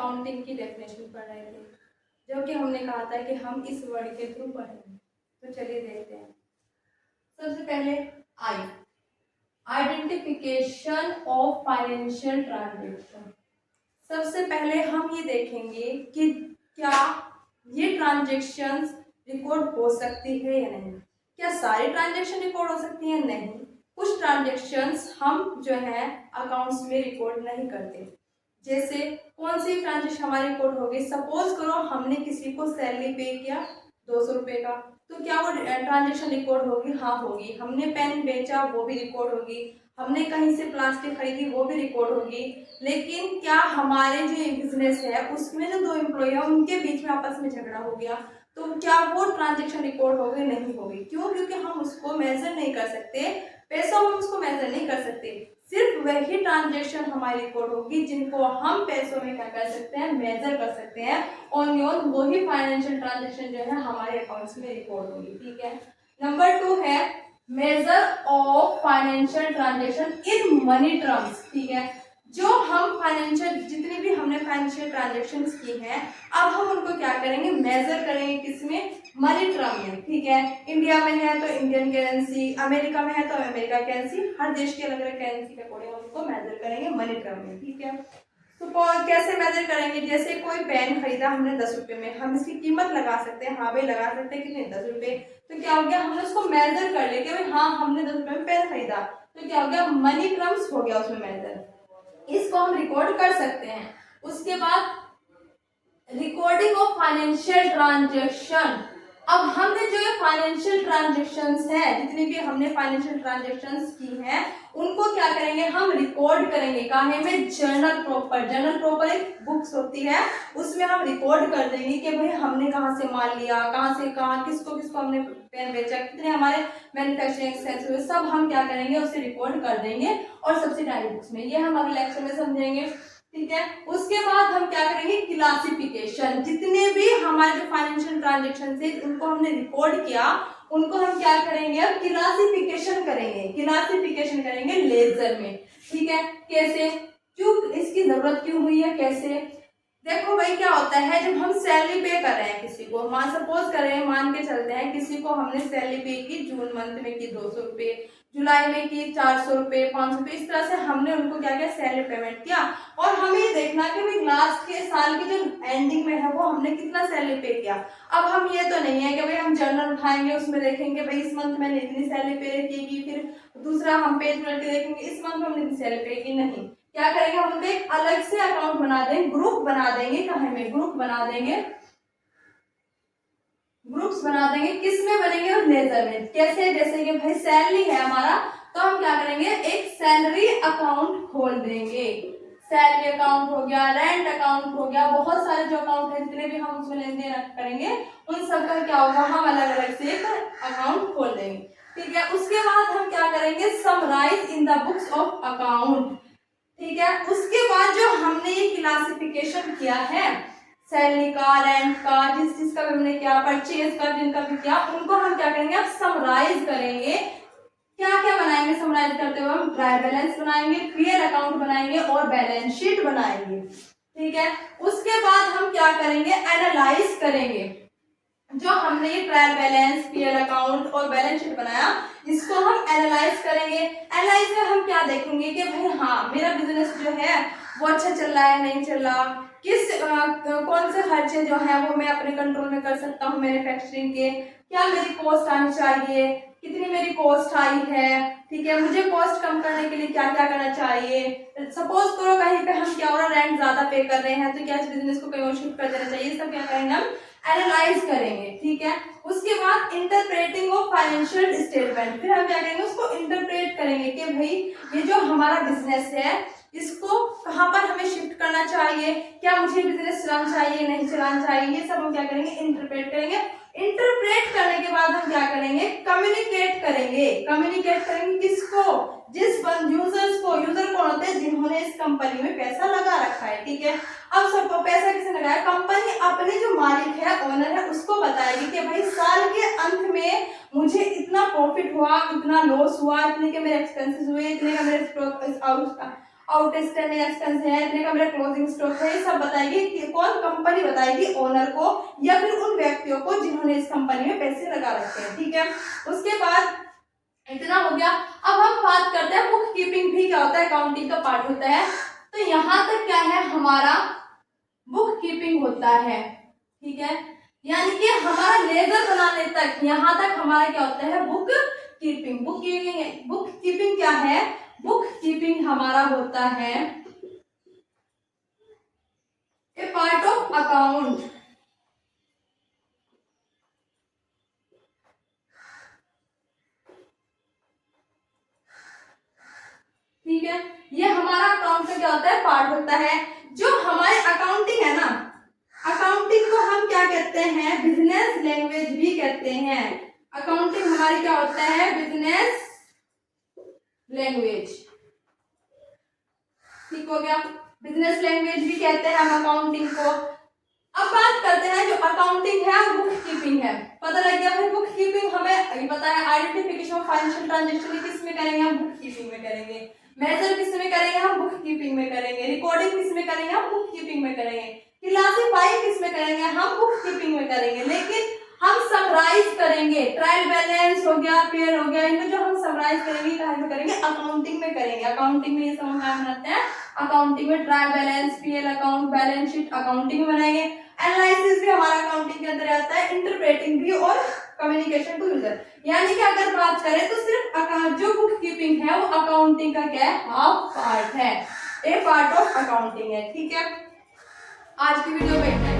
Accounting की definition पढ़ रहे थे, जो कि हमने कहा था कि हम इस वर्ड के थ्रू पढ़ेंगे। तो चलिए देखते हैं। सबसे पहले आई, आइडेंटिफिकेशन ऑफ फाइनेंशियल ट्रांजेक्शन। सबसे पहले हम ये देखेंगे कि क्या ये ट्रांजेक्शन्स रिकॉर्ड हो सकती है या नहीं। क्या सारी ट्रांजेक्शन रिकॉर्ड हो सकती है? नहीं। कुछ ट्रांजेक्शन्स हम जो है अकाउंट्स में रिकॉर्ड नहीं करते। जैसे कौन सी ट्रांजेक्शन हमारी रिकॉर्ड होगी? सपोज करो हमने किसी को सैलरी पे किया 200 रुपये का, तो क्या वो ट्रांजेक्शन रिकॉर्ड होगी? हाँ होगी। हमने पेन बेचा, वो भी रिकॉर्ड होगी। हमने कहीं से प्लास्टिक खरीदी, वो भी रिकॉर्ड होगी। लेकिन क्या हमारे जो बिजनेस है उसमें जो 2 एम्प्लॉय है उनके बीच में आपस में झगड़ा हो गया, तो क्या वो ट्रांजेक्शन रिकॉर्ड होगी? नहीं होगी। क्यों? क्योंकि हम उसको मेजर नहीं कर सकते, पैसों में उसको मेजर नहीं कर सकते। सिर्फ वही ट्रांजेक्शन हमारी रिकॉर्ड होगी जिनको हम पैसों में क्या कर सकते हैं? मेजर कर सकते हैं। ओनली ऑन वही फाइनेंशियल ट्रांजेक्शन जो है हमारे अकाउंट्स में रिकॉर्ड होगी। ठीक है। नंबर 2 है measure of financial transaction in money terms. ठीक है। जो हम फाइनेंशियल जितनी भी हमने फाइनेंशियल ट्रांजेक्शन्स की हैं, अब हम उनको क्या करेंगे? मेजर करेंगे। किसमें? मनी टर्म में। ठीक है। इंडिया में है तो इंडियन करेंसी, अमेरिका में है तो अमेरिका करेंसी, हर देश की अलग अलग करेंसी के अकॉर्डिंग उनको मेजर करेंगे मनी टर्म में। ठीक है। तो कैसे मेजर करेंगे? जैसे कोई पेन खरीदा हमने 10 रुपए में, हम इसकी कीमत लगा सकते हैं। हाँ भाई लगा सकते हैं, कितने? 10 रुपए। तो क्या हो गया? हमने उसको मेजर कर लिया कि भाई हाँ हमने 10 रुपए में पेन खरीदा, तो क्या हो गया? मनी टर्म्स हो गया उसमें मेजर। इसको हम रिकॉर्ड कर सकते हैं। उसके बाद रिकॉर्डिंग ऑफ फाइनेंशियल ट्रांजेक्शन। अब हमने जो ये फाइनेंशियल ट्रांजेक्शन्स है, जितनी भी हमने फाइनेंशियल ट्रांजेक्शन्स की हैं, उनको क्या करेंगे? हम रिकॉर्ड करेंगे। काहे में? Journal proper. जर्नल प्रॉपर एक बुक्स होती है, उसमें हम रिकॉर्ड कर देंगे कि भाई हमने कहाँ से माल लिया, कहाँ से कहाँ, किसको किसको हमने पेन बेचा, कितने हमारे मैन्युफैक्चरिंग एक्सपेंस हुए, सब हम क्या करेंगे? उसे रिकॉर्ड कर देंगे और सब्सिडाइज बुक्स में। ये हम अगले लेक्चर में समझेंगे। ठीक है। उसके बाद हम क्या करेंगे? क्लासिफिकेशन। जितने भी हमारे जो फाइनेंशियल ट्रांजेक्शन थे उनको हमने रिकॉर्ड किया, उनको हम क्या करेंगे? अब क्लासिफिकेशन करेंगे। क्लासिफिकेशन करेंगे लेजर में। ठीक है। कैसे? क्यों इसकी जरूरत क्यों हुई है? कैसे? देखो भाई क्या होता है, जब हम सैलरी पे कर रहे हैं किसी को, सपोज कर रहे हैं, मान के चलते हैं किसी को हमने सैलरी पे की, जून मंथ में की 200 रुपये, जुलाई में की 400 रुपये, 500 रुपये, इस तरह से हमने उनको क्या किया? सैलरी पेमेंट किया। और हमें ये देखना कि भाई लास्ट के साल की जो एंडिंग में है वो हमने कितना सैलरी पे किया। अब हम ये तो नहीं है कि भाई हम जर्नल उठाएंगे, उसमें देखेंगे भाई इस मंथ मैंने इतनी सैलरी पे की, फिर दूसरा हम पेज पलट के देखेंगे इस मंथ में हमने इतनी सैलरी पे की। नहीं, क्या करेंगे? हम उनको एक अलग से अकाउंट बना देंगे, ग्रुप बना देंगे। कहाँ में? ग्रुप बना देंगे, ग्रुप्स बना देंगे। किस में बनेंगे? लेजर में। कैसे? जैसे कि भाई सैलरी है हमारा, तो हम क्या करेंगे? एक सैलरी अकाउंट खोल देंगे। सैलरी अकाउंट हो गया, रेंट अकाउंट हो गया, बहुत सारे जो अकाउंट है जितने भी हम उसमें लेन देन करेंगे उन सब का क्या होगा? हम अलग अलग से एक अकाउंट खोल देंगे। ठीक है। उसके बाद हम क्या करेंगे? Summarize in the books of account. ठीक है। उसके बाद जो हमने ये क्लासिफिकेशन किया है सैलरी का, रेंट का, जिस चीज का भी हमने किया, परचेज का जिनका भी किया, उनको हम क्या करेंगे? अब समराइज करेंगे। क्या क्या बनाएंगे समराइज करते हुए? हम ट्रायल बैलेंस बनाएंगे, पीएल अकाउंट बनाएंगे और बैलेंस शीट बनाएंगे। ठीक है। उसके बाद हम क्या करेंगे? एनालाइज करेंगे। जो हमने ये ट्रायल बैलेंस, पीएल अकाउंट और बैलेंस शीट बनाया, इसको हम एनालाइज करेंगे। एनालाइज में हम क्या देखेंगे कि भाई हाँ मेरा बिजनेस जो है वो अच्छा चल रहा है, नहीं चल रहा, कौन से खर्चे जो है वो मैं अपने कंट्रोल में कर सकता हूँ मैन्युफैक्चरिंग के, क्या मेरी कॉस्ट आनी चाहिए, कितनी मेरी कॉस्ट आई है। ठीक है। मुझे कॉस्ट कम करने के लिए क्या क्या करना चाहिए। सपोज करो कहीं पे हम क्या हो रहा है, रेंट ज्यादा पे कर रहे हैं, तो क्या इस बिजनेस को कहीं और शिफ्ट कर देना चाहिए। सब क्या करेंगे? हम एनालाइज करेंगे। ठीक है। उसके बाद इंटरप्रेटिंग ऑफ फाइनेंशियल स्टेटमेंट, फिर हम क्या करेंगे? उसको इंटरप्रेट करेंगे कि भाई ये जो हमारा बिजनेस है इसको कहाँ पर हमें शिफ्ट करना चाहिए, क्या मुझे बिजनेस चलाना चाहिए, नहीं चलाना चाहिए, ये सब हम क्या करेंगे? इंटरप्रेट करेंगे। इंटरप्रेट करने के बाद हम क्या करेंगे? कम्युनिकेट करेंगे। कम्युनिकेट करेंगे किसको? जिस यूजर्स को। यूजर कौन होते हैं? जिन्होंने इस कंपनी में पैसा लगा रखा है। ठीक है। अब सबको पैसा किसने लगाया? कंपनी अपने जो मालिक है, ओनर है, उसको बताएगी कि भाई साल के अंत में मुझे इतना प्रॉफिट हुआ, इतना लॉस हुआ, इतने के मेरे एक्सपेंसेस हुए, इतने का मेरे आउटस्टैंडिंग एक्सपेंस है, इतने का मेरा क्लोजिंग स्टॉक है, ये सब बताएगी कि कौन कंपनी बताएगी ओनर को या फिर उन व्यक्तियों को जिन्होंने इस कंपनी में पैसे लगा रखे हैं। ठीक है, उसके बाद इतना हो गया। अब हम बात करते हैं बुक कीपिंग भी क्या होता है, अकाउंटिंग का पार्ट होता है। तो यहाँ तक क्या है हमारा बुक कीपिंग होता है। ठीक है, यानी कि हमारा लेजर बनाने तक यहाँ तक हमारा क्या होता है बुक कीपिंग। बुक कीपिंग क्या है, बुक कीपिंग हमारा होता है ए पार्ट ऑफ अकाउंट। ठीक है, ये हमारा अकाउंट का क्या होता है पार्ट होता है। जो हमारे अकाउंटिंग है ना, अकाउंटिंग को हम क्या कहते हैं, बिजनेस लैंग्वेज भी कहते हैं। अकाउंटिंग हमारी क्या होता है, बिजनेस लैंग्वेज। ठीक हो गया, बिजनेस लैंग्वेज भी कहते हैं हम अकाउंटिंग को। अब बात करते हैं जो अकाउंटिंग है और बुक कीपिंग है। पता लग गया भाई, बुक कीपिंग हमें ये पता है, आइडेंटिफिकेशन ऑफ फाइनेंशियल ट्रांजैक्शन किस में करेंगे, हम बुक कीपिंग में करेंगे। मेजर किस में करेंगे, हम बुक कीपिंग में करेंगे। रिकॉर्डिंग किस में करेंगे, हम बुक कीपिंग में करेंगे। क्लासिफाइंग किस में करेंगे, हम बुक कीपिंग में करेंगे। लेकिन हम समराइज करेंगे, ट्रायल बैलेंस हो गया, पेयर हो गया, इनको जो हम समराइज करेंगे कहाँ में करेंगे, अकाउंटिंग में करेंगे। अकाउंटिंग में ये समझ में बनाते हैं, अकाउंटिंग में trial balance, PL account, balance sheet accounting में बनाएंगे। एनालिसिस भी हमारा अकाउंटिंग के अंदर आता है, इंटरप्रेटिंग भी और कम्युनिकेशन टू यूजर। यानी कि अगर बात करें तो सिर्फ जो बुक कीपिंग है वो अकाउंटिंग का क्या है, हाफ पार्ट है, ए पार्ट ऑफ अकाउंटिंग है। ठीक है, आज की वीडियो में इतना